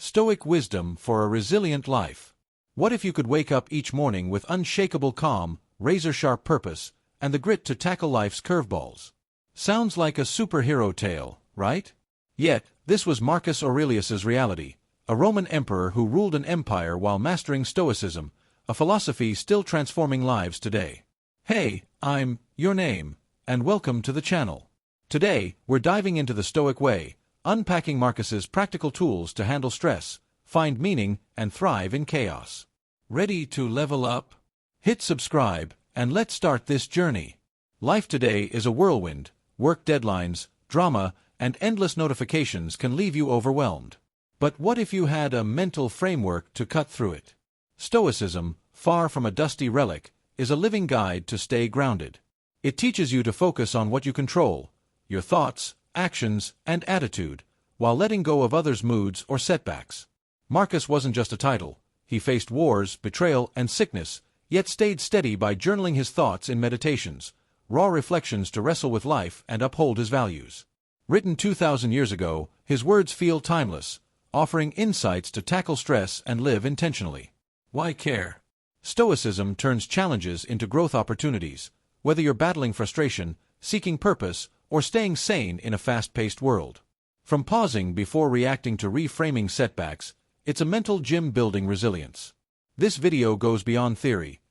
Stoic wisdom for a resilient life. What if you could wake up each morning with unshakable calm, razor-sharp purpose, and the grit to tackle life's curveballs? Sounds like a superhero tale, right? Yet, this was Marcus Aurelius's reality, a Roman emperor who ruled an empire while mastering Stoicism, a philosophy still transforming lives today. Hey, I'm your name, and welcome to the channel. Today, we're diving into the Stoic way, unpacking Marcus's practical tools to handle stress, find meaning, and thrive in chaos. Ready to level up? Hit subscribe, and let's start this journey. Life today is a whirlwind. Work deadlines, drama, and endless notifications can leave you overwhelmed. But what if you had a mental framework to cut through it? Stoicism, far from a dusty relic, is a living guide to stay grounded. It teaches you to focus on what you control, your thoughts, actions, and attitude, while letting go of others' moods or setbacks. Marcus wasn't just a title. He faced wars, betrayal, and sickness, yet stayed steady by journaling his thoughts in meditations, raw reflections to wrestle with life and uphold his values. Written 2,000 years ago, his words feel timeless, offering insights to tackle stress and live intentionally. Why care? Stoicism turns challenges into growth opportunities, whether you're battling frustration, seeking purpose, or staying sane in a fast-paced world. From pausing before reacting to reframing setbacks, it's a mental gym building resilience. This video goes beyond theory.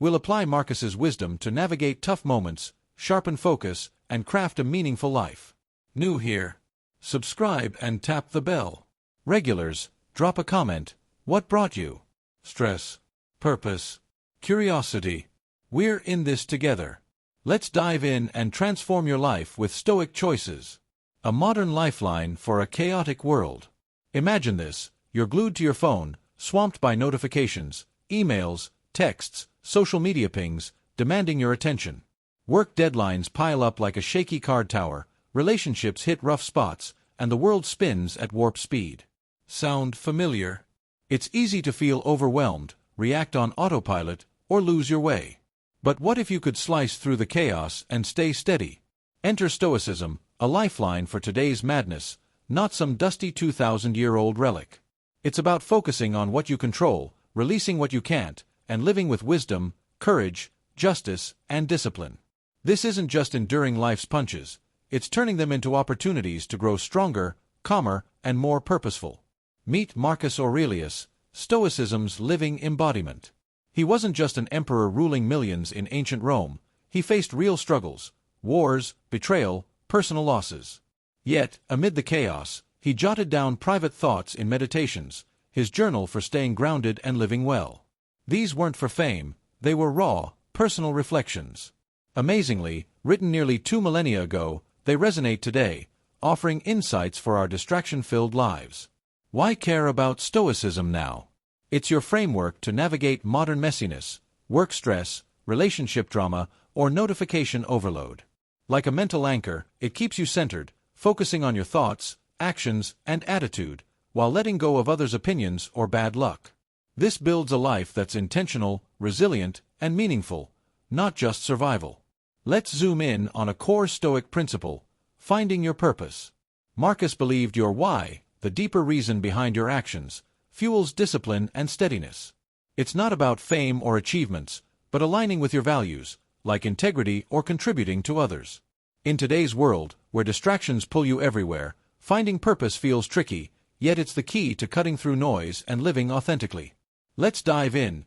We'll apply Marcus's wisdom to navigate tough moments, sharpen focus, and craft a meaningful life. New here? Subscribe and tap the bell. Regulars, drop a comment. What brought you? Stress, purpose, curiosity. We're in this together. Let's dive in and transform your life with Stoic choices. A modern lifeline for a chaotic world. Imagine this. You're glued to your phone, swamped by notifications, emails, texts, social media pings, demanding your attention. Work deadlines pile up like a shaky card tower, relationships hit rough spots, and the world spins at warp speed. Sound familiar? It's easy to feel overwhelmed, react on autopilot, or lose your way. But what if you could slice through the chaos and stay steady? Enter Stoicism, a lifeline for today's madness, not some dusty 2,000-year-old relic. It's about focusing on what you control, releasing what you can't, and living with wisdom, courage, justice, and discipline. This isn't just enduring life's punches, it's turning them into opportunities to grow stronger, calmer, and more purposeful. Meet Marcus Aurelius, Stoicism's living embodiment. He wasn't just an emperor ruling millions in ancient Rome. He faced real struggles, wars, betrayal, personal losses. Yet, amid the chaos, he jotted down private thoughts in meditations, his journal for staying grounded and living well. These weren't for fame, they were raw, personal reflections. Amazingly, written nearly 2 millennia ago, they resonate today, offering insights for our distraction-filled lives. Why care about Stoicism now? It's your framework to navigate modern messiness, work stress, relationship drama, or notification overload. Like a mental anchor, it keeps you centered, focusing on your thoughts, actions, and attitude, while letting go of others' opinions or bad luck. This builds a life that's intentional, resilient, and meaningful, not just survival. Let's zoom in on a core Stoic principle: finding your purpose. Marcus believed your why, the deeper reason behind your actions, fuels discipline and steadiness. It's not about fame or achievements, but aligning with your values, like integrity or contributing to others. In today's world, where distractions pull you everywhere, finding purpose feels tricky, yet it's the key to cutting through noise and living authentically. Let's dive in.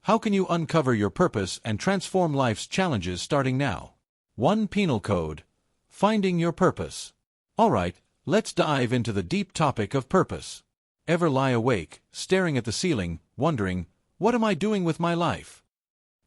How can you uncover your purpose and transform life's challenges starting now? 1 Penal Code. Finding your purpose. Alright, let's dive into the deep topic of purpose. Ever lie awake, staring at the ceiling, wondering, what am I doing with my life?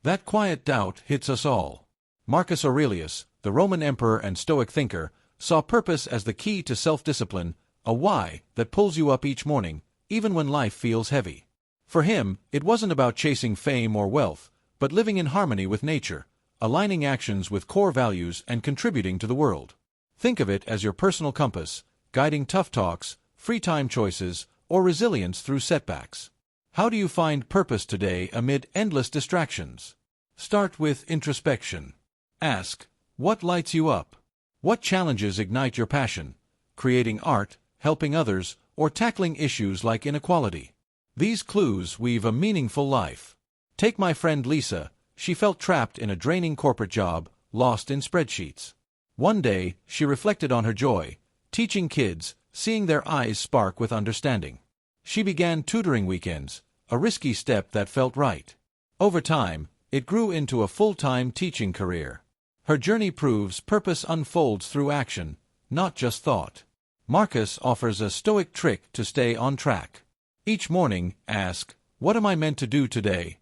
That quiet doubt hits us all. Marcus Aurelius, the Roman emperor and Stoic thinker, saw purpose as the key to self-discipline, a why that pulls you up each morning, even when life feels heavy. For him, it wasn't about chasing fame or wealth, but living in harmony with nature, aligning actions with core values and contributing to the world. Think of it as your personal compass, guiding tough talks, free time choices, or resilience through setbacks. How do you find purpose today amid endless distractions? Start with introspection. Ask, what lights you up? What challenges ignite your passion? Creating art, helping others, or tackling issues like inequality. These clues weave a meaningful life. Take my friend Lisa. She felt trapped in a draining corporate job, lost in spreadsheets. One day, she reflected on her joy, teaching kids, seeing their eyes spark with understanding. She began tutoring weekends, a risky step that felt right. Over time, it grew into a full-time teaching career. Her journey proves purpose unfolds through action, not just thought. Marcus offers a Stoic trick to stay on track. Each morning, ask, "What am I meant to do today?"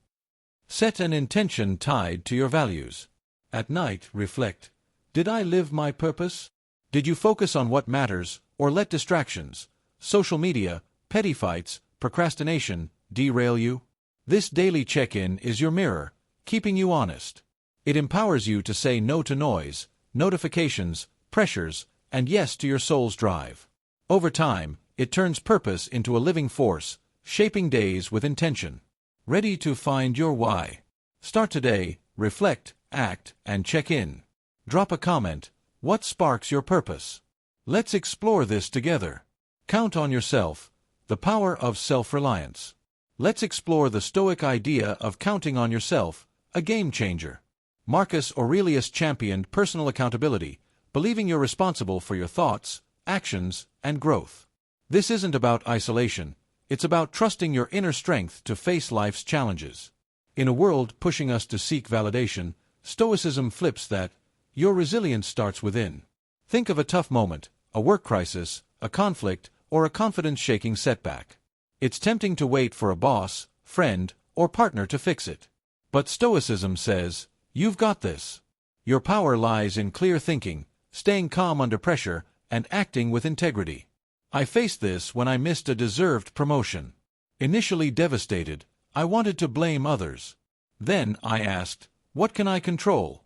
Set an intention tied to your values. At night, reflect, "Did I live my purpose? Did you focus on what matters, or let distractions, social media, petty fights, procrastination, derail you?" This daily check-in is your mirror, keeping you honest. It empowers you to say no to noise, notifications, pressures, and yes to your soul's drive. Over time, it turns purpose into a living force, shaping days with intention. Ready to find your why? Start today, reflect, act, and check in. Drop a comment. What sparks your purpose? Let's explore this together. Count on yourself. The power of self-reliance. Let's explore the Stoic idea of counting on yourself, a game changer. Marcus Aurelius championed personal accountability, believing you're responsible for your thoughts, actions, and growth. This isn't about isolation. It's about trusting your inner strength to face life's challenges. In a world pushing us to seek validation, Stoicism flips that. Your resilience starts within. Think of a tough moment, a work crisis, a conflict, or a confidence-shaking setback. It's tempting to wait for a boss, friend, or partner to fix it. But Stoicism says, you've got this. Your power lies in clear thinking, staying calm under pressure, and acting with integrity. I faced this when I missed a deserved promotion. Initially devastated, I wanted to blame others. Then I asked, what can I control?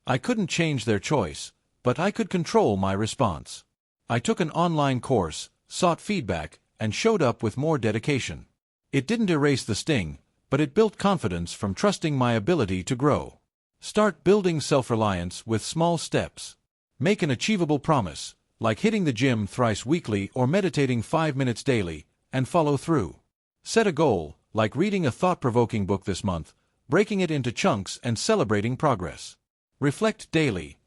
I couldn't change their choice, but I could control my response. I took an online course, sought feedback, and showed up with more dedication. It didn't erase the sting, but it built confidence from trusting my ability to grow. Start building self-reliance with small steps. Make an achievable promise, like hitting the gym thrice weekly or meditating 5 minutes daily, and follow through. Set a goal, like reading a thought-provoking book this month, breaking it into chunks and celebrating progress. Reflect daily.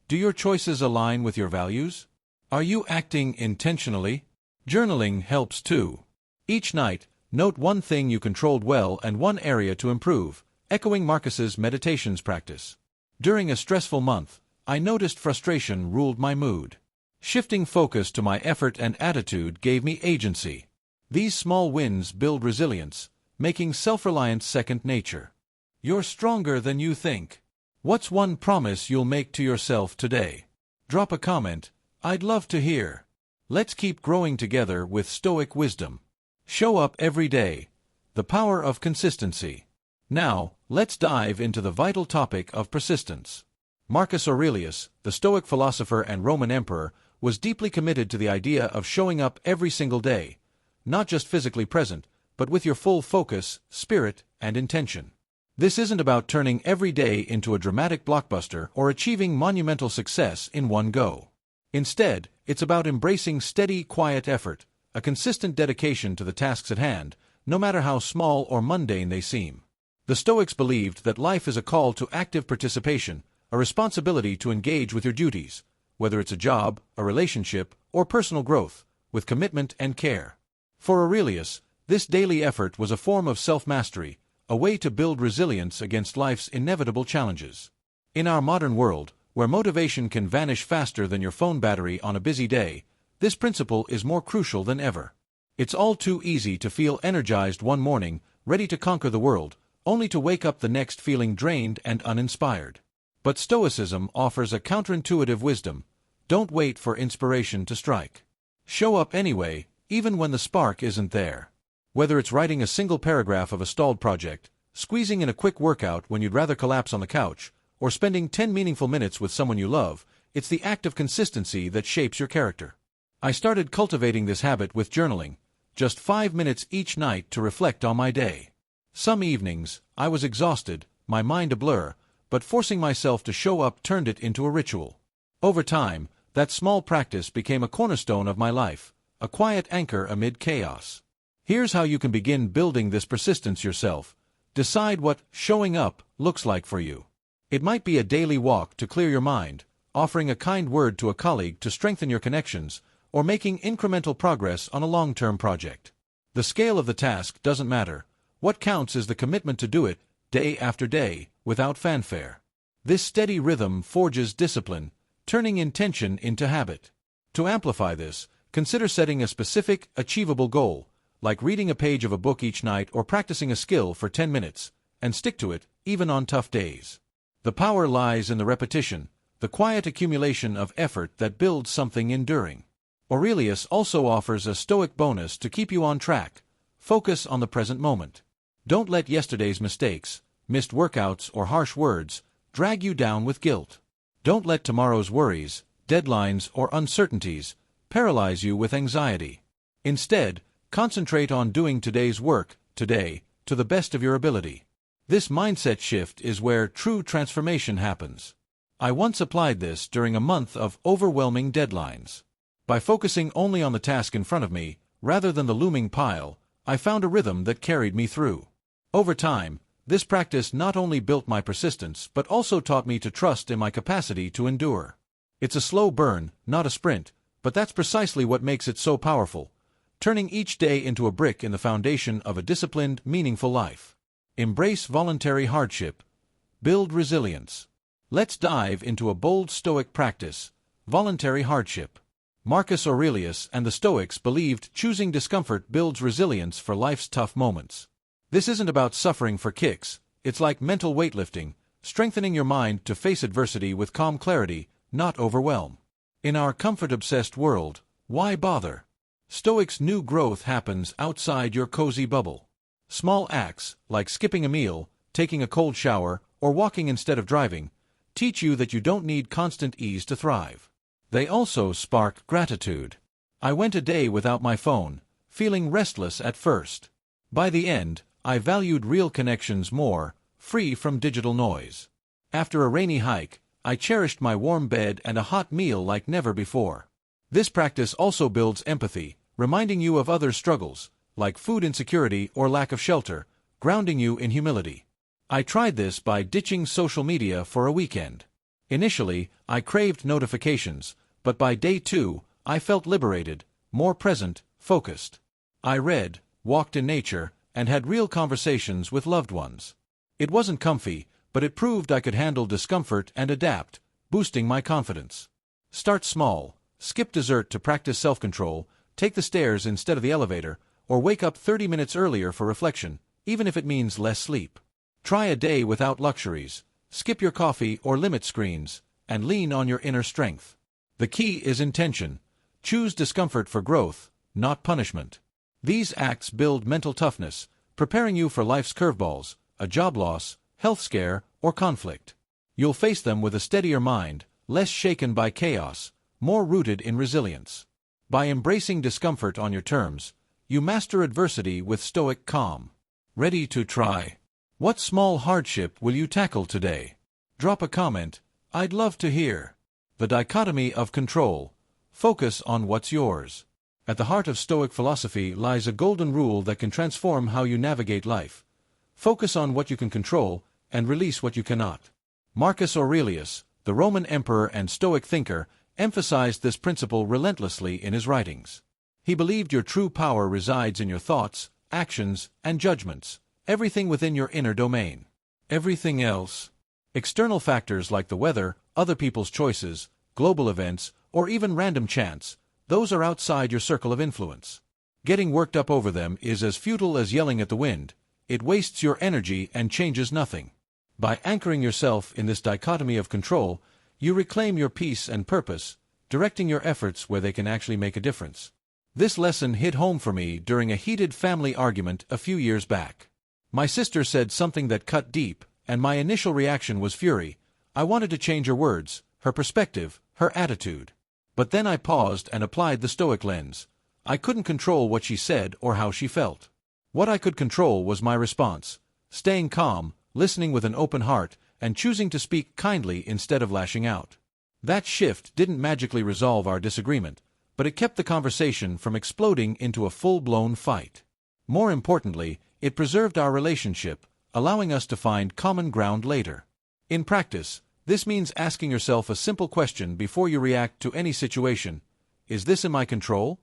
Do your choices align with your values? Are you acting intentionally? Journaling helps too. Each night, note one thing you controlled well and one area to improve, echoing Marcus's meditations practice. During a stressful month, I noticed frustration ruled my mood. Shifting focus to my effort and attitude gave me agency. These small wins build resilience, making self-reliance second nature. You're stronger than you think. What's one promise you'll make to yourself today? Drop a comment. I'd love to hear. Let's keep growing together with Stoic wisdom. Show up every day. The power of consistency. Now, let's dive into the vital topic of persistence. Marcus Aurelius, the Stoic philosopher and Roman emperor, was deeply committed to the idea of showing up every single day, not just physically present, but with your full focus, spirit, and intention. This isn't about turning every day into a dramatic blockbuster or achieving monumental success in one go. Instead, it's about embracing steady, quiet effort, a consistent dedication to the tasks at hand, no matter how small or mundane they seem. The Stoics believed that life is a call to active participation, a responsibility to engage with your duties, whether it's a job, a relationship, or personal growth, with commitment and care. For Aurelius, this daily effort was a form of self-mastery, a way to build resilience against life's inevitable challenges. In our modern world, where motivation can vanish faster than your phone battery on a busy day, this principle is more crucial than ever. It's all too easy to feel energized one morning, ready to conquer the world, only to wake up the next feeling drained and uninspired. But Stoicism offers a counterintuitive wisdom. Don't wait for inspiration to strike. Show up anyway, even when the spark isn't there. Whether it's writing a single paragraph of a stalled project, squeezing in a quick workout when you'd rather collapse on the couch, or spending 10 meaningful minutes with someone you love, it's the act of consistency that shapes your character. I started cultivating this habit with journaling, just 5 minutes each night to reflect on my day. Some evenings, I was exhausted, my mind a blur, but forcing myself to show up turned it into a ritual. Over time, that small practice became a cornerstone of my life, a quiet anchor amid chaos. Here's how you can begin building this persistence yourself. Decide what showing up looks like for you. It might be a daily walk to clear your mind, offering a kind word to a colleague to strengthen your connections, or making incremental progress on a long-term project. The scale of the task doesn't matter. What counts is the commitment to do it, day after day, without fanfare. This steady rhythm forges discipline, turning intention into habit. To amplify this, consider setting a specific, achievable goal, like reading a page of a book each night or practicing a skill for 10 minutes, and stick to it, even on tough days. The power lies in the repetition, the quiet accumulation of effort that builds something enduring. Aurelius also offers a Stoic bonus to keep you on track. Focus on the present moment. Don't let yesterday's mistakes, missed workouts, or harsh words drag you down with guilt. Don't let tomorrow's worries, deadlines, or uncertainties paralyze you with anxiety. Instead, concentrate on doing today's work, today, to the best of your ability. This mindset shift is where true transformation happens. I once applied this during a month of overwhelming deadlines. By focusing only on the task in front of me, rather than the looming pile, I found a rhythm that carried me through. Over time, this practice not only built my persistence but also taught me to trust in my capacity to endure. It's a slow burn, not a sprint, but that's precisely what makes it so powerful, turning each day into a brick in the foundation of a disciplined, meaningful life. Embrace voluntary hardship. Build resilience. Let's dive into a bold Stoic practice, voluntary hardship. Marcus Aurelius and the Stoics believed choosing discomfort builds resilience for life's tough moments. This isn't about suffering for kicks, it's like mental weightlifting, strengthening your mind to face adversity with calm clarity, not overwhelm. In our comfort-obsessed world, why bother? Stoics knew growth happens outside your cozy bubble. Small acts, like skipping a meal, taking a cold shower, or walking instead of driving, teach you that you don't need constant ease to thrive. They also spark gratitude. I went a day without my phone, feeling restless at first. By the end, I valued real connections more, free from digital noise. After a rainy hike, I cherished my warm bed and a hot meal like never before. This practice also builds empathy, reminding you of others' struggles, like food insecurity or lack of shelter, grounding you in humility. I tried this by ditching social media for a weekend. Initially, I craved notifications, but by day 2, I felt liberated, more present, focused. I read, walked in nature, and had real conversations with loved ones. It wasn't comfy, but it proved I could handle discomfort and adapt, boosting my confidence. Start small, skip dessert to practice self-control, take the stairs instead of the elevator, or wake up 30 minutes earlier for reflection, even if it means less sleep. Try a day without luxuries, skip your coffee or limit screens, and lean on your inner strength. The key is intention. Choose discomfort for growth, not punishment. These acts build mental toughness, preparing you for life's curveballs, a job loss, health scare, or conflict. You'll face them with a steadier mind, less shaken by chaos, more rooted in resilience. By embracing discomfort on your terms, you master adversity with Stoic calm. Ready to try? What small hardship will you tackle today? Drop a comment. I'd love to hear. The dichotomy of control. Focus on what's yours. At the heart of Stoic philosophy lies a golden rule that can transform how you navigate life. Focus on what you can control and release what you cannot. Marcus Aurelius, the Roman emperor and Stoic thinker, emphasized this principle relentlessly in his writings. He believed your true power resides in your thoughts, actions, and judgments, everything within your inner domain. Everything else, external factors like the weather, other people's choices, global events, or even random chance, those are outside your circle of influence. Getting worked up over them is as futile as yelling at the wind. It wastes your energy and changes nothing. By anchoring yourself in this dichotomy of control, you reclaim your peace and purpose, directing your efforts where they can actually make a difference. This lesson hit home for me during a heated family argument a few years back. My sister said something that cut deep, and my initial reaction was fury. I wanted to change her words, her perspective, her attitude. But then I paused and applied the Stoic lens. I couldn't control what she said or how she felt. What I could control was my response, staying calm, listening with an open heart, and choosing to speak kindly instead of lashing out. That shift didn't magically resolve our disagreement, but it kept the conversation from exploding into a full-blown fight. More importantly, it preserved our relationship, allowing us to find common ground later. In practice, this means asking yourself a simple question before you react to any situation. Is this in my control?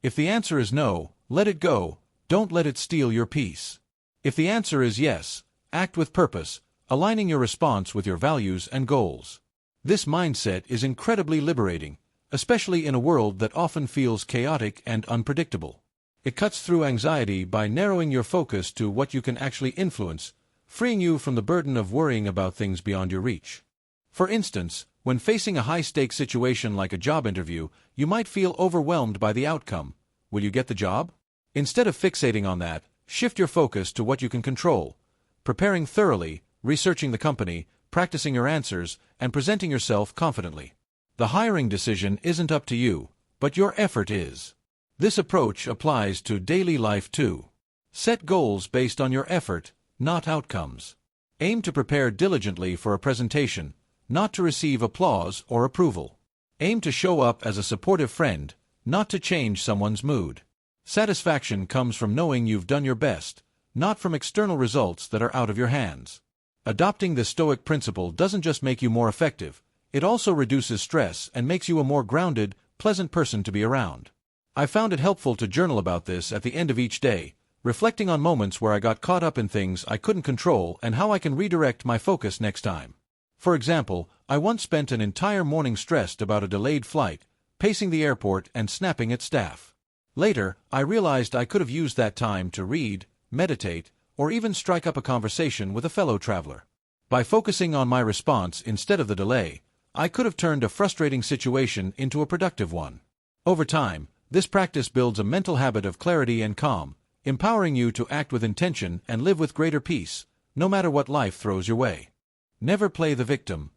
If the answer is no, let it go. Don't let it steal your peace. If the answer is yes, act with purpose, aligning your response with your values and goals. This mindset is incredibly liberating, especially in a world that often feels chaotic and unpredictable. It cuts through anxiety by narrowing your focus to what you can actually influence, freeing you from the burden of worrying about things beyond your reach. For instance, when facing a high-stakes situation like a job interview, you might feel overwhelmed by the outcome. Will you get the job? Instead of fixating on that, shift your focus to what you can control. Preparing thoroughly, researching the company, practicing your answers, and presenting yourself confidently. The hiring decision isn't up to you, but your effort is. This approach applies to daily life too. Set goals based on your effort, not outcomes. Aim to prepare diligently for a presentation, not to receive applause or approval. Aim to show up as a supportive friend, not to change someone's mood. Satisfaction comes from knowing you've done your best, not from external results that are out of your hands. Adopting the Stoic principle doesn't just make you more effective, it also reduces stress and makes you a more grounded, pleasant person to be around. I found it helpful to journal about this at the end of each day, reflecting on moments where I got caught up in things I couldn't control and how I can redirect my focus next time. For example, I once spent an entire morning stressed about a delayed flight, pacing the airport and snapping at staff. Later, I realized I could have used that time to read, meditate, or even strike up a conversation with a fellow traveler. By focusing on my response instead of the delay, I could have turned a frustrating situation into a productive one. Over time, this practice builds a mental habit of clarity and calm, empowering you to act with intention and live with greater peace, no matter what life throws your way. Never play the victim.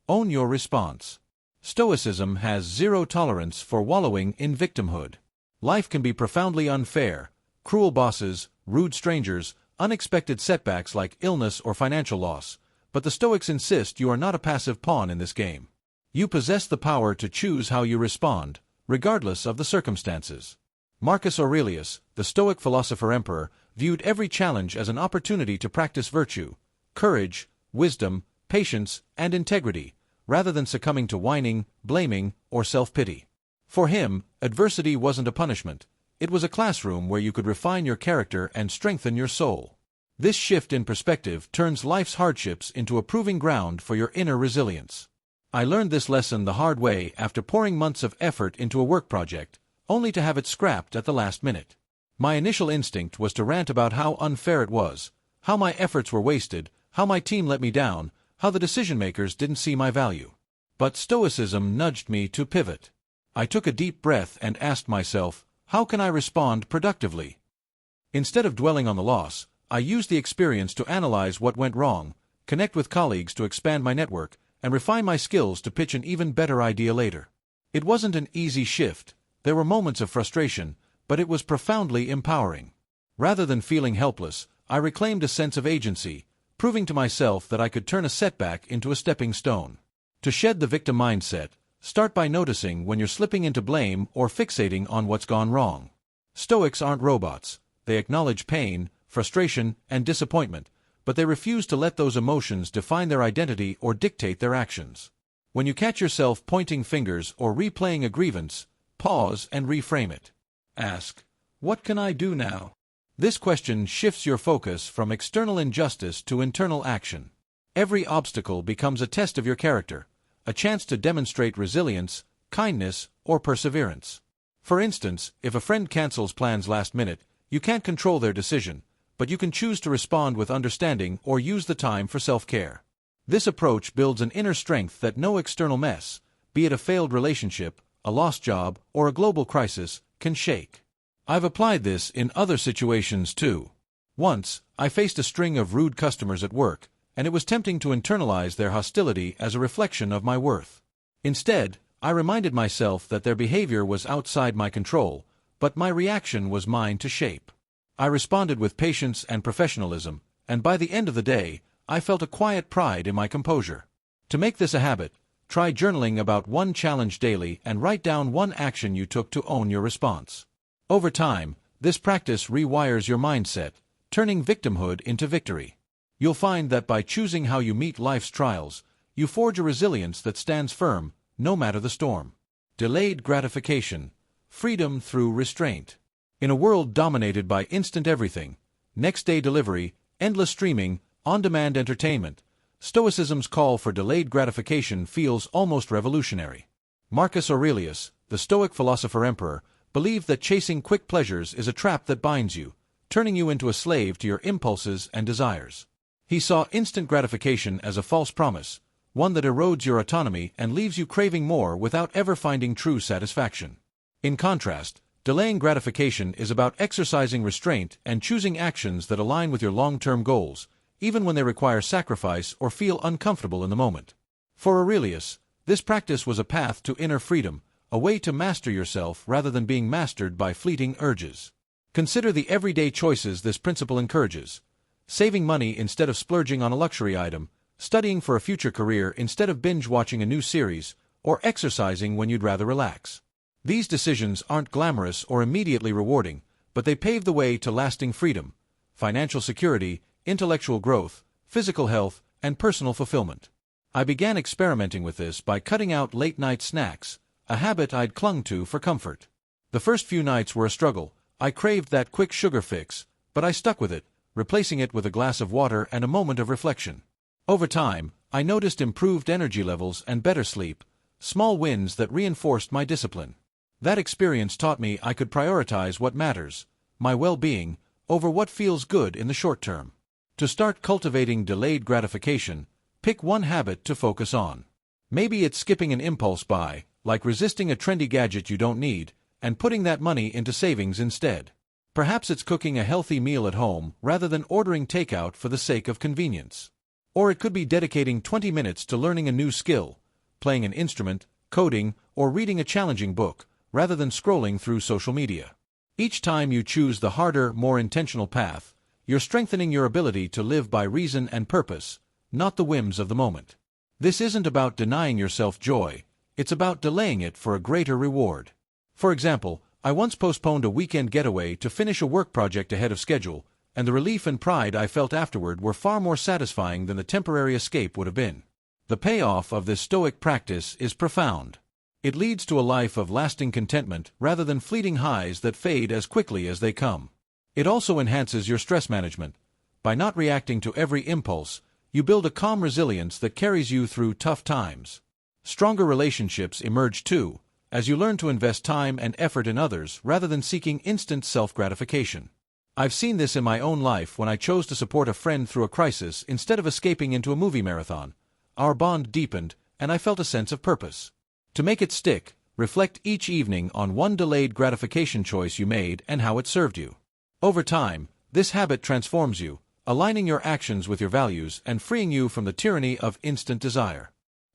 Own your response. Stoicism has zero tolerance for wallowing in victimhood. Life can be profoundly unfair: cruel bosses, rude strangers, unexpected setbacks like illness or financial loss, but the Stoics insist you are not a passive pawn in this game. You possess the power to choose how you respond, regardless of the circumstances. Marcus Aurelius, the Stoic philosopher-emperor, viewed every challenge as an opportunity to practice virtue, courage, wisdom, patience, and integrity, rather than succumbing to whining, blaming, or self-pity. For him, adversity wasn't a punishment. It was a classroom where you could refine your character and strengthen your soul. This shift in perspective turns life's hardships into a proving ground for your inner resilience. I learned this lesson the hard way after pouring months of effort into a work project, only to have it scrapped at the last minute. My initial instinct was to rant about how unfair it was, how my efforts were wasted, how my team let me down, how the decision-makers didn't see my value. But Stoicism nudged me to pivot. I took a deep breath and asked myself, how can I respond productively? Instead of dwelling on the loss, I used the experience to analyze what went wrong, connect with colleagues to expand my network, and refine my skills to pitch an even better idea later. It wasn't an easy shift. There were moments of frustration, but it was profoundly empowering. Rather than feeling helpless, I reclaimed a sense of agency, proving to myself that I could turn a setback into a stepping stone. To shed the victim mindset, start by noticing when you're slipping into blame or fixating on what's gone wrong. Stoics aren't robots. They acknowledge pain, frustration, and disappointment, but they refuse to let those emotions define their identity or dictate their actions. When you catch yourself pointing fingers or replaying a grievance, pause and reframe it. Ask, what can I do now? This question shifts your focus from external injustice to internal action. Every obstacle becomes a test of your character, a chance to demonstrate resilience, kindness, or perseverance. For instance, if a friend cancels plans last minute, you can't control their decision, but you can choose to respond with understanding or use the time for self-care. This approach builds an inner strength that no external mess, be it a failed relationship, a lost job, or a global crisis, can shake. I've applied this in other situations too. Once, I faced a string of rude customers at work, and it was tempting to internalize their hostility as a reflection of my worth. Instead, I reminded myself that their behavior was outside my control, but my reaction was mine to shape. I responded with patience and professionalism, and by the end of the day, I felt a quiet pride in my composure. To make this a habit, Try journaling about one challenge daily and write down one action you took to own your response. Over time, this practice rewires your mindset, turning victimhood into victory. You'll find that by choosing how you meet life's trials, you forge a resilience that stands firm, no matter the storm. Delayed gratification. Freedom through restraint. In a world dominated by instant everything, next-day delivery, endless streaming, on-demand entertainment, Stoicism's call for delayed gratification feels almost revolutionary. Marcus Aurelius, the Stoic philosopher-emperor, believed that chasing quick pleasures is a trap that binds you, turning you into a slave to your impulses and desires. He saw instant gratification as a false promise, one that erodes your autonomy and leaves you craving more without ever finding true satisfaction. In contrast, delaying gratification is about exercising restraint and choosing actions that align with your long-term goals, even when they require sacrifice or feel uncomfortable in the moment. For Aurelius, this practice was a path to inner freedom, a way to master yourself rather than being mastered by fleeting urges. Consider the everyday choices this principle encourages: saving money instead of splurging on a luxury item, studying for a future career instead of binge-watching a new series, or exercising when you'd rather relax. These decisions aren't glamorous or immediately rewarding, but they pave the way to lasting freedom, financial security, intellectual growth, physical health, and personal fulfillment. I began experimenting with this by cutting out late-night snacks, a habit I'd clung to for comfort. The first few nights were a struggle. I craved that quick sugar fix, but I stuck with it, replacing it with a glass of water and a moment of reflection. Over time, I noticed improved energy levels and better sleep, small wins that reinforced my discipline. That experience taught me I could prioritize what matters, my well-being, over what feels good in the short term. To start cultivating delayed gratification, pick one habit to focus on. Maybe it's skipping an impulse buy, like resisting a trendy gadget you don't need, and putting that money into savings instead. Perhaps it's cooking a healthy meal at home rather than ordering takeout for the sake of convenience. Or it could be dedicating 20 minutes to learning a new skill, playing an instrument, coding, or reading a challenging book, rather than scrolling through social media. Each time you choose the harder, more intentional path, you're strengthening your ability to live by reason and purpose, not the whims of the moment. This isn't about denying yourself joy, it's about delaying it for a greater reward. For example, I once postponed a weekend getaway to finish a work project ahead of schedule, and the relief and pride I felt afterward were far more satisfying than the temporary escape would have been. The payoff of this Stoic practice is profound. It leads to a life of lasting contentment rather than fleeting highs that fade as quickly as they come. It also enhances your stress management. By not reacting to every impulse, you build a calm resilience that carries you through tough times. Stronger relationships emerge too, as you learn to invest time and effort in others rather than seeking instant self-gratification. I've seen this in my own life when I chose to support a friend through a crisis instead of escaping into a movie marathon. Our bond deepened, and I felt a sense of purpose. To make it stick, reflect each evening on one delayed gratification choice you made and how it served you. Over time, this habit transforms you, aligning your actions with your values and freeing you from the tyranny of instant desire.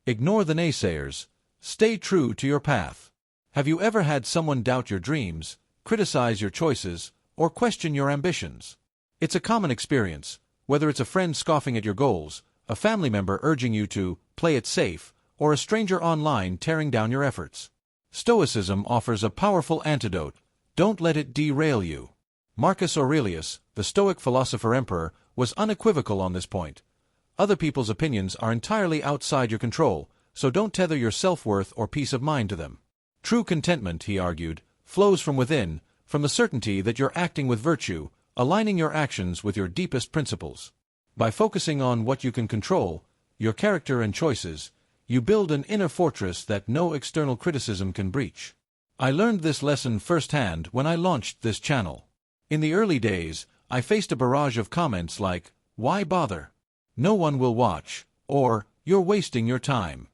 Ignore the naysayers. Stay true to your path. Have you ever had someone doubt your dreams, criticize your choices, or question your ambitions? It's a common experience, whether it's a friend scoffing at your goals, a family member urging you to play it safe, or a stranger online tearing down your efforts. Stoicism offers a powerful antidote. Don't let it derail you. Marcus Aurelius, the Stoic philosopher-emperor, was unequivocal on this point. Other people's opinions are entirely outside your control, so don't tether your self-worth or peace of mind to them. True contentment, he argued, flows from within, from the certainty that you're acting with virtue, aligning your actions with your deepest principles. By focusing on what you can control, your character and choices, you build an inner fortress that no external criticism can breach. I learned this lesson firsthand when I launched this channel. In the early days, I faced a barrage of comments like, "Why bother? No one will watch," or "You're wasting your time."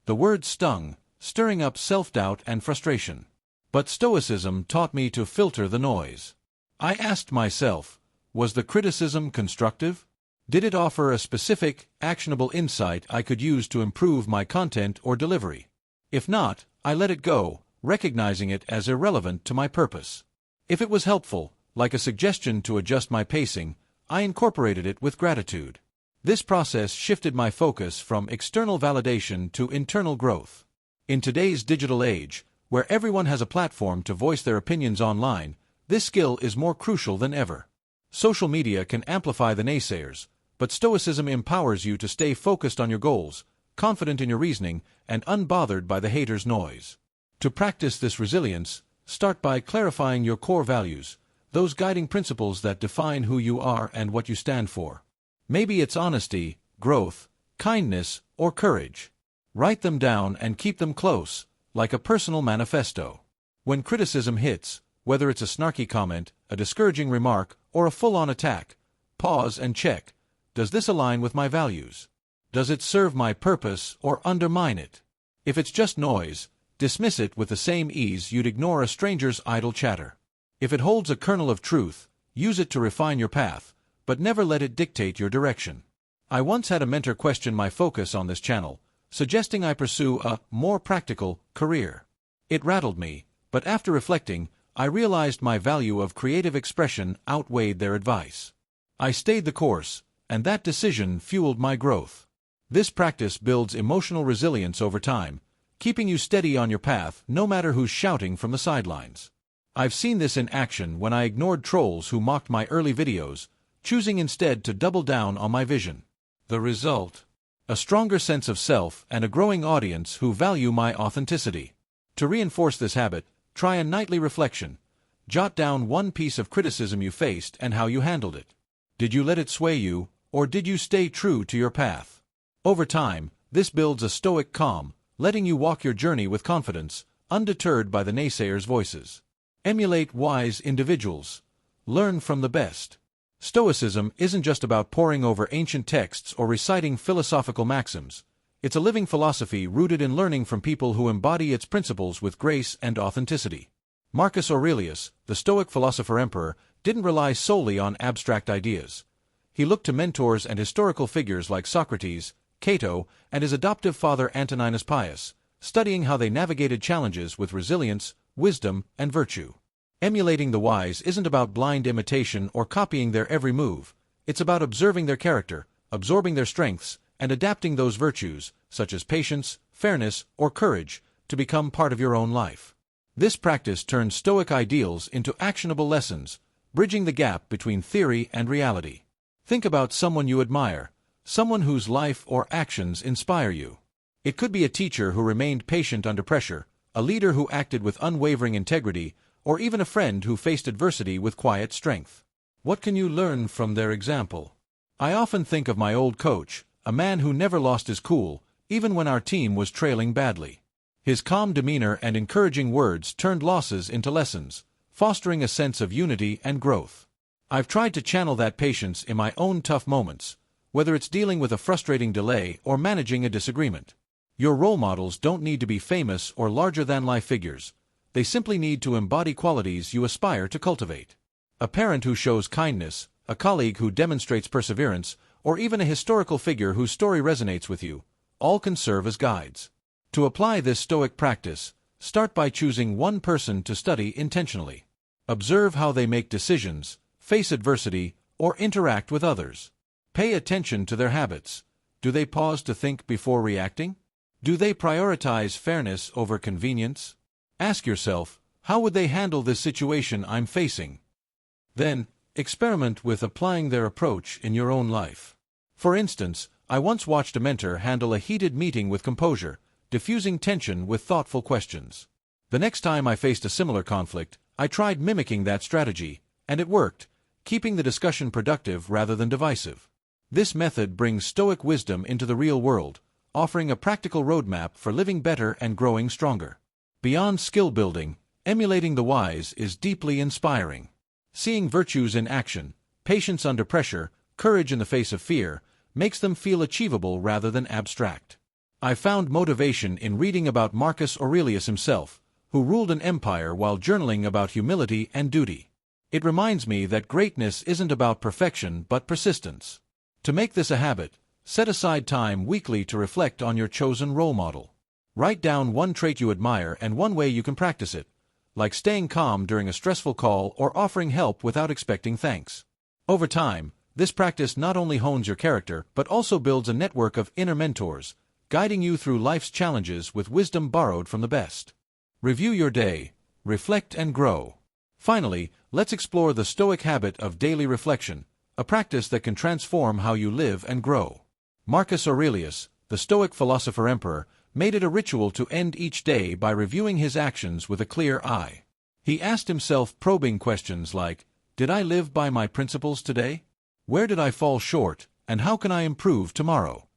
The words stung, stirring up self-doubt and frustration. But Stoicism taught me to filter the noise. I asked myself, was the criticism constructive? Did it offer a specific, actionable insight I could use to improve my content or delivery? If not, I let it go, recognizing it as irrelevant to my purpose. If it was helpful, like a suggestion to adjust my pacing, I incorporated it with gratitude. This process shifted my focus from external validation to internal growth. In today's digital age, where everyone has a platform to voice their opinions online, this skill is more crucial than ever. Social media can amplify the naysayers, but Stoicism empowers you to stay focused on your goals, confident in your reasoning, and unbothered by the haters' noise. To practice this resilience, start by clarifying your core values, those guiding principles that define who you are and what you stand for. Maybe it's honesty, growth, kindness, or courage. Write them down and keep them close, like a personal manifesto. When criticism hits, whether it's a snarky comment, a discouraging remark, or a full-on attack, pause and check. Does this align with my values? Does it serve my purpose or undermine it? If it's just noise, dismiss it with the same ease you'd ignore a stranger's idle chatter. If it holds a kernel of truth, use it to refine your path, but never let it dictate your direction. I once had a mentor question my focus on this channel, suggesting I pursue a more practical career. It rattled me, but after reflecting, I realized my value of creative expression outweighed their advice. I stayed the course, and that decision fueled my growth. This practice builds emotional resilience over time, keeping you steady on your path no matter who's shouting from the sidelines. I've seen this in action when I ignored trolls who mocked my early videos, choosing instead to double down on my vision. The result? A stronger sense of self and a growing audience who value my authenticity. To reinforce this habit, try a nightly reflection. Jot down one piece of criticism you faced and how you handled it. Did you let it sway you, or did you stay true to your path? Over time, this builds a stoic calm, letting you walk your journey with confidence, undeterred by the naysayers' voices. Emulate wise individuals. Learn from the best. Stoicism isn't just about poring over ancient texts or reciting philosophical maxims. It's a living philosophy rooted in learning from people who embody its principles with grace and authenticity. Marcus Aurelius, the Stoic philosopher-emperor, didn't rely solely on abstract ideas. He looked to mentors and historical figures like Socrates, Cato, and his adoptive father Antoninus Pius, studying how they navigated challenges with resilience, wisdom, and virtue. Emulating the wise isn't about blind imitation or copying their every move. It's about observing their character, absorbing their strengths, and adapting those virtues, such as patience, fairness, or courage, to become part of your own life. This practice turns Stoic ideals into actionable lessons, bridging the gap between theory and reality. Think about someone you admire, someone whose life or actions inspire you. It could be a teacher who remained patient under pressure, a leader who acted with unwavering integrity, or even a friend who faced adversity with quiet strength. What can you learn from their example? I often think of my old coach, a man who never lost his cool, even when our team was trailing badly. His calm demeanor and encouraging words turned losses into lessons, fostering a sense of unity and growth. I've tried to channel that patience in my own tough moments, whether it's dealing with a frustrating delay or managing a disagreement. Your role models don't need to be famous or larger-than-life figures. They simply need to embody qualities you aspire to cultivate. A parent who shows kindness, a colleague who demonstrates perseverance, or even a historical figure whose story resonates with you, all can serve as guides. To apply this Stoic practice, start by choosing one person to study intentionally. Observe how they make decisions, face adversity, or interact with others. Pay attention to their habits. Do they pause to think before reacting? Do they prioritize fairness over convenience? Ask yourself, how would they handle this situation I'm facing? Then, experiment with applying their approach in your own life. For instance, I once watched a mentor handle a heated meeting with composure, diffusing tension with thoughtful questions. The next time I faced a similar conflict, I tried mimicking that strategy, and it worked, keeping the discussion productive rather than divisive. This method brings Stoic wisdom into the real world, offering a practical roadmap for living better and growing stronger. Beyond skill building, emulating the wise is deeply inspiring. Seeing virtues in action, patience under pressure, courage in the face of fear, makes them feel achievable rather than abstract. I found motivation in reading about Marcus Aurelius himself, who ruled an empire while journaling about humility and duty. It reminds me that greatness isn't about perfection but persistence. To make this a habit, set aside time weekly to reflect on your chosen role model. Write down one trait you admire and one way you can practice it, like staying calm during a stressful call or offering help without expecting thanks. Over time, This practice not only hones your character but also builds a network of inner mentors, guiding you through life's challenges with wisdom borrowed from the best. Review your day, reflect and grow. Finally, let's explore the Stoic habit of daily reflection, a practice that can transform how you live and grow. Marcus Aurelius, the Stoic philosopher-emperor, made it a ritual to end each day by reviewing his actions with a clear eye. He asked himself probing questions like, "Did I live by my principles today? Where did I fall short, and how can I improve tomorrow?"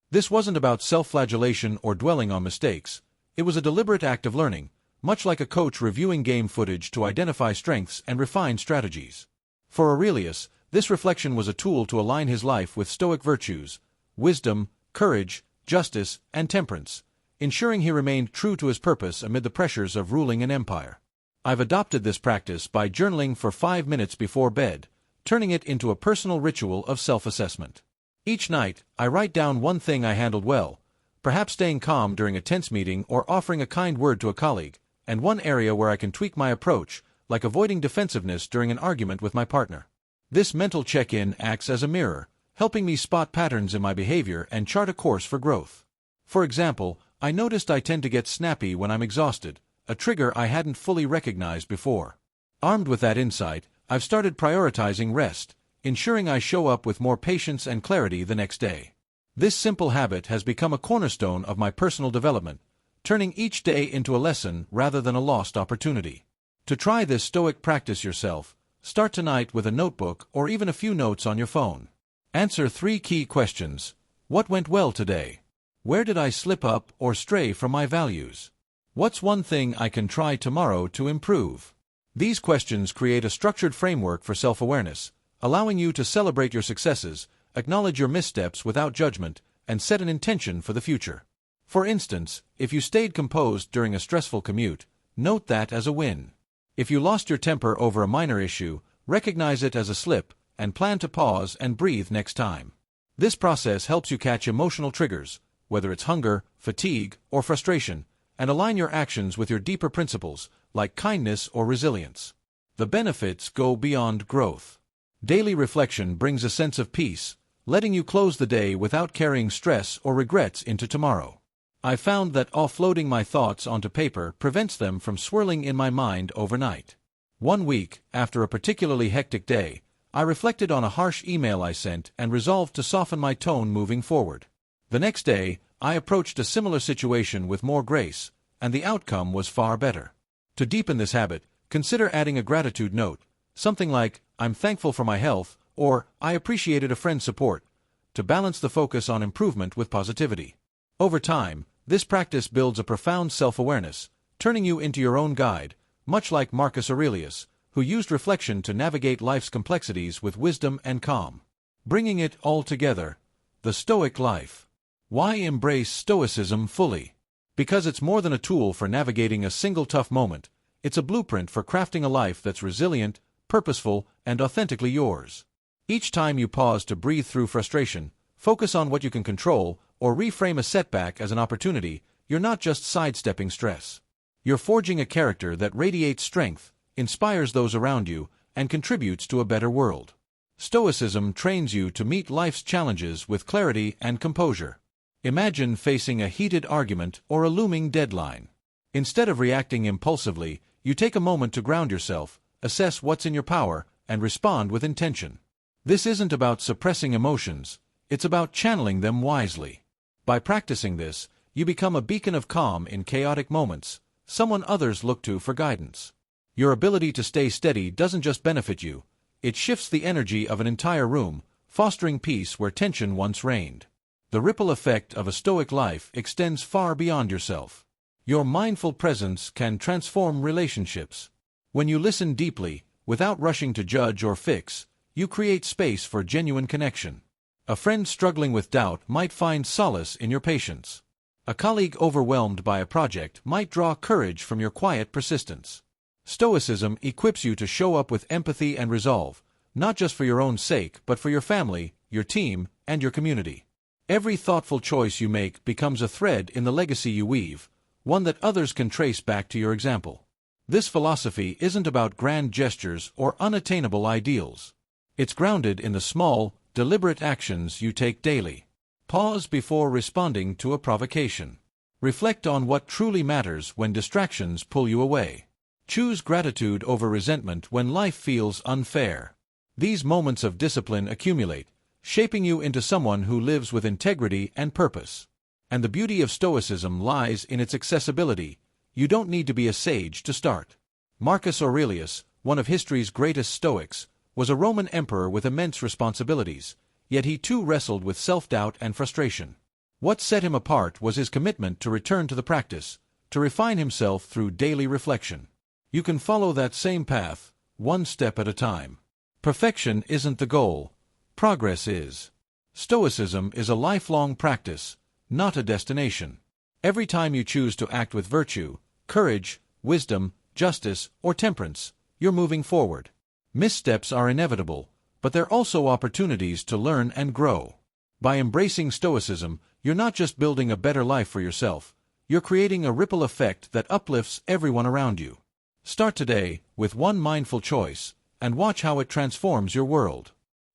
This wasn't about self-flagellation or dwelling on mistakes. It was a deliberate act of learning, much like a coach reviewing game footage to identify strengths and refine strategies. For Aurelius, this reflection was a tool to align his life with Stoic virtues, wisdom, courage, justice, and temperance, ensuring he remained true to his purpose amid the pressures of ruling an empire. I've adopted this practice by journaling for 5 minutes before bed, turning it into a personal ritual of self-assessment. Each night, I write down one thing I handled well, perhaps staying calm during a tense meeting or offering a kind word to a colleague, and one area where I can tweak my approach, like avoiding defensiveness during an argument with my partner. This mental check-in acts as a mirror, helping me spot patterns in my behavior and chart a course for growth. For example, I noticed I tend to get snappy when I'm exhausted, a trigger I hadn't fully recognized before. Armed with that insight, I've started prioritizing rest, ensuring I show up with more patience and clarity the next day. This simple habit has become a cornerstone of my personal development, turning each day into a lesson rather than a lost opportunity. To try this Stoic practice yourself, start tonight with a notebook or even a few notes on your phone. Answer 3 key questions. What went well today? Where did I slip up or stray from my values? What's one thing I can try tomorrow to improve? These questions create a structured framework for self-awareness, allowing you to celebrate your successes, acknowledge your missteps without judgment, and set an intention for the future. For instance, if you stayed composed during a stressful commute, note that as a win. If you lost your temper over a minor issue, recognize it as a slip, and plan to pause and breathe next time. This process helps you catch emotional triggers, whether it's hunger, fatigue, or frustration, and align your actions with your deeper principles, like kindness or resilience. The benefits go beyond growth. Daily reflection brings a sense of peace, letting you close the day without carrying stress or regrets into tomorrow. I found that offloading my thoughts onto paper prevents them from swirling in my mind overnight. One week, after a particularly hectic day, I reflected on a harsh email I sent and resolved to soften my tone moving forward. The next day, I approached a similar situation with more grace, and the outcome was far better. To deepen this habit, consider adding a gratitude note, something like, "I'm thankful for my health," or "I appreciated a friend's support," to balance the focus on improvement with positivity. Over time, this practice builds a profound self-awareness, turning you into your own guide, much like Marcus Aurelius, who used reflection to navigate life's complexities with wisdom and calm. Bringing it all together, the Stoic life. Why embrace Stoicism fully? Because it's more than a tool for navigating a single tough moment, it's a blueprint for crafting a life that's resilient, purposeful, and authentically yours. Each time you pause to breathe through frustration, focus on what you can control, or reframe a setback as an opportunity, you're not just sidestepping stress. You're forging a character that radiates strength, inspires those around you, and contributes to a better world. Stoicism trains you to meet life's challenges with clarity and composure. Imagine facing a heated argument or a looming deadline. Instead of reacting impulsively, you take a moment to ground yourself, assess what's in your power, and respond with intention. This isn't about suppressing emotions, it's about channeling them wisely. By practicing this, you become a beacon of calm in chaotic moments, someone others look to for guidance. Your ability to stay steady doesn't just benefit you, it shifts the energy of an entire room, fostering peace where tension once reigned. The ripple effect of a Stoic life extends far beyond yourself. Your mindful presence can transform relationships. When you listen deeply, without rushing to judge or fix, you create space for genuine connection. A friend struggling with doubt might find solace in your patience. A colleague overwhelmed by a project might draw courage from your quiet persistence. Stoicism equips you to show up with empathy and resolve, not just for your own sake but for your family, your team, and your community. Every thoughtful choice you make becomes a thread in the legacy you weave, one that others can trace back to your example. This philosophy isn't about grand gestures or unattainable ideals. It's grounded in the small, deliberate actions you take daily. Pause before responding to a provocation. Reflect on what truly matters when distractions pull you away. Choose gratitude over resentment when life feels unfair. These moments of discipline accumulate, shaping you into someone who lives with integrity and purpose. And the beauty of Stoicism lies in its accessibility. You don't need to be a sage to start. Marcus Aurelius, one of history's greatest Stoics, was a Roman emperor with immense responsibilities, yet he too wrestled with self-doubt and frustration. What set him apart was his commitment to return to the practice, to refine himself through daily reflection. You can follow that same path, one step at a time. Perfection isn't the goal. Progress is. Stoicism is a lifelong practice, not a destination. Every time you choose to act with virtue, courage, wisdom, justice, or temperance, you're moving forward. Missteps are inevitable, but they're also opportunities to learn and grow. By embracing Stoicism, you're not just building a better life for yourself, you're creating a ripple effect that uplifts everyone around you. Start today with one mindful choice, and watch how it transforms your world.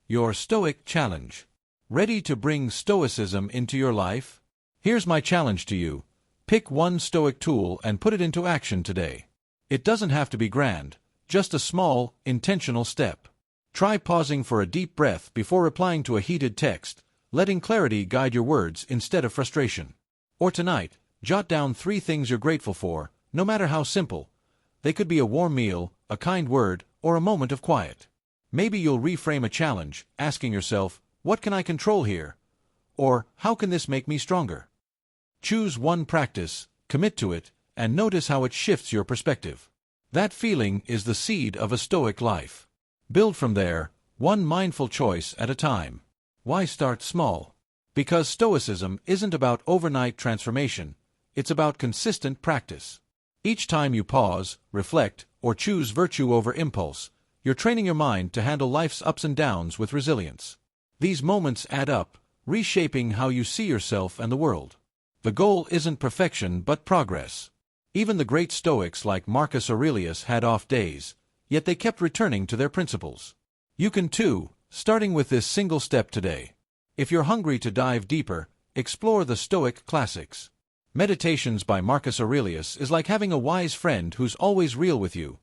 Your Stoic Challenge. Ready to bring Stoicism into your life? Here's my challenge to you. Pick one Stoic tool and put it into action today. It doesn't have to be grand, just a small, intentional step. Try pausing for a deep breath before replying to a heated text, letting clarity guide your words instead of frustration. Or tonight, jot down 3 things you're grateful for, no matter how simple. They could be a warm meal, a kind word, or a moment of quiet. Maybe you'll reframe a challenge, asking yourself, what can I control here? Or, how can this make me stronger? Choose one practice, commit to it, and notice how it shifts your perspective. That feeling is the seed of a Stoic life. Build from there, one mindful choice at a time. Why start small? Because Stoicism isn't about overnight transformation, it's about consistent practice. Each time you pause, reflect, or choose virtue over impulse, you're training your mind to handle life's ups and downs with resilience. These moments add up, reshaping how you see yourself and the world. The goal isn't perfection but progress. Even the great Stoics like Marcus Aurelius had off days, yet they kept returning to their principles. You can too, starting with this single step today. If you're hungry to dive deeper, explore the Stoic classics. Meditations by Marcus Aurelius is like having a wise friend who's always real with you,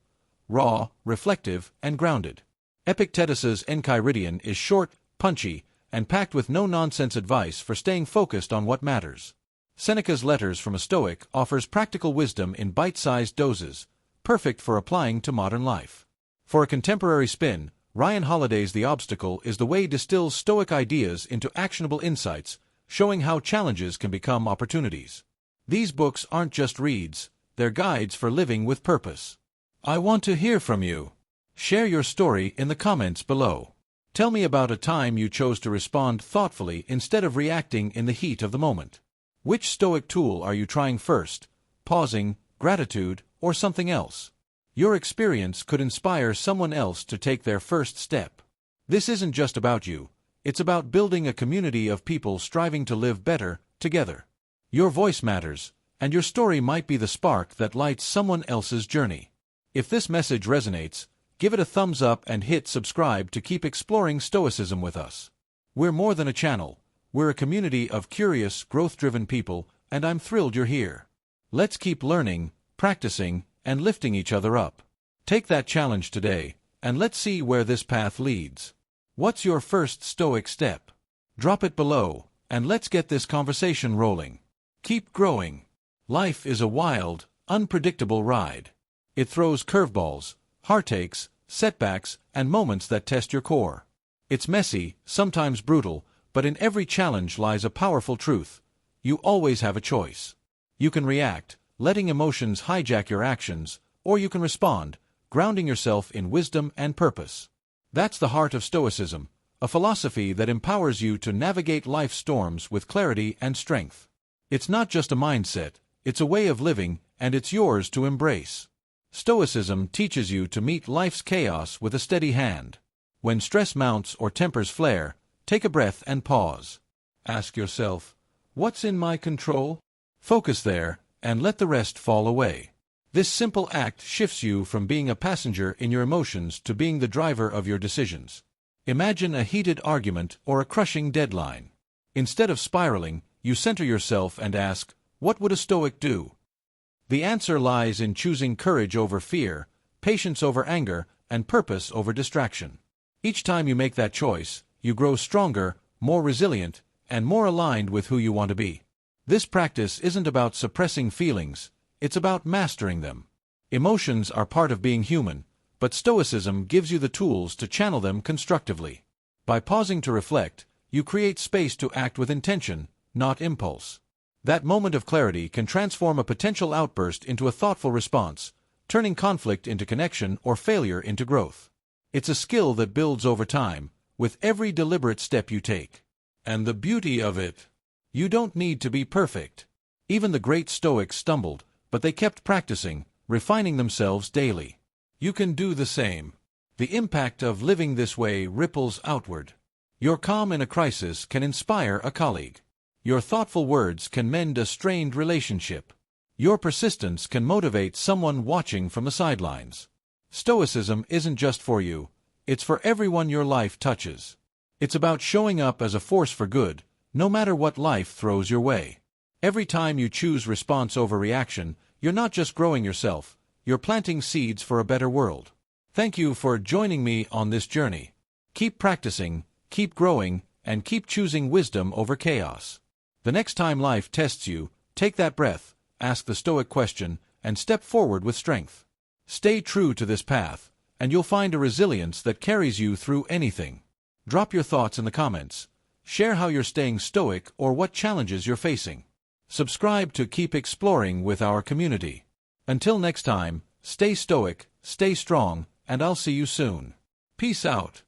raw, reflective, and grounded. Epictetus's Enchiridion is short, punchy, and packed with no-nonsense advice for staying focused on what matters. Seneca's Letters from a Stoic offers practical wisdom in bite-sized doses, perfect for applying to modern life. For a contemporary spin, Ryan Holiday's The Obstacle is the way distills Stoic ideas into actionable insights, showing how challenges can become opportunities. These books aren't just reads, they're guides for living with purpose. I want to hear from you. Share your story in the comments below. Tell me about a time you chose to respond thoughtfully instead of reacting in the heat of the moment. Which Stoic tool are you trying first? Pausing, gratitude, or something else? Your experience could inspire someone else to take their first step. This isn't just about you, it's about building a community of people striving to live better, together. Your voice matters, and your story might be the spark that lights someone else's journey. If this message resonates, give it a thumbs up and hit subscribe to keep exploring Stoicism with us. We're more than a channel, we're a community of curious, growth-driven people, and I'm thrilled you're here. Let's keep learning, practicing, and lifting each other up. Take that challenge today, and let's see where this path leads. What's your first Stoic step? Drop it below, and let's get this conversation rolling. Keep growing. Life is a wild, unpredictable ride. It throws curveballs, heartaches, setbacks, and moments that test your core. It's messy, sometimes brutal, but in every challenge lies a powerful truth. You always have a choice. You can react, letting emotions hijack your actions, or you can respond, grounding yourself in wisdom and purpose. That's the heart of Stoicism, a philosophy that empowers you to navigate life's storms with clarity and strength. It's not just a mindset, it's a way of living, and it's yours to embrace. Stoicism teaches you to meet life's chaos with a steady hand. When stress mounts or tempers flare, take a breath and pause. Ask yourself, what's in my control? Focus there, and let the rest fall away. This simple act shifts you from being a passenger in your emotions to being the driver of your decisions. Imagine a heated argument or a crushing deadline. Instead of spiraling, you center yourself and ask, what would a Stoic do? The answer lies in choosing courage over fear, patience over anger, and purpose over distraction. Each time you make that choice, you grow stronger, more resilient, and more aligned with who you want to be. This practice isn't about suppressing feelings, it's about mastering them. Emotions are part of being human, but Stoicism gives you the tools to channel them constructively. By pausing to reflect, you create space to act with intention, not impulse. That moment of clarity can transform a potential outburst into a thoughtful response, turning conflict into connection or failure into growth. It's a skill that builds over time, with every deliberate step you take. And the beauty of it, you don't need to be perfect. Even the great Stoics stumbled, but they kept practicing, refining themselves daily. You can do the same. The impact of living this way ripples outward. Your calm in a crisis can inspire a colleague. Your thoughtful words can mend a strained relationship. Your persistence can motivate someone watching from the sidelines. Stoicism isn't just for you, it's for everyone your life touches. It's about showing up as a force for good, no matter what life throws your way. Every time you choose response over reaction, you're not just growing yourself, you're planting seeds for a better world. Thank you for joining me on this journey. Keep practicing, keep growing, and keep choosing wisdom over chaos. The next time life tests you, take that breath, ask the Stoic question, and step forward with strength. Stay true to this path, and you'll find a resilience that carries you through anything. Drop your thoughts in the comments. Share how you're staying stoic or what challenges you're facing. Subscribe to keep exploring with our community. Until next time, stay stoic, stay strong, and I'll see you soon. Peace out.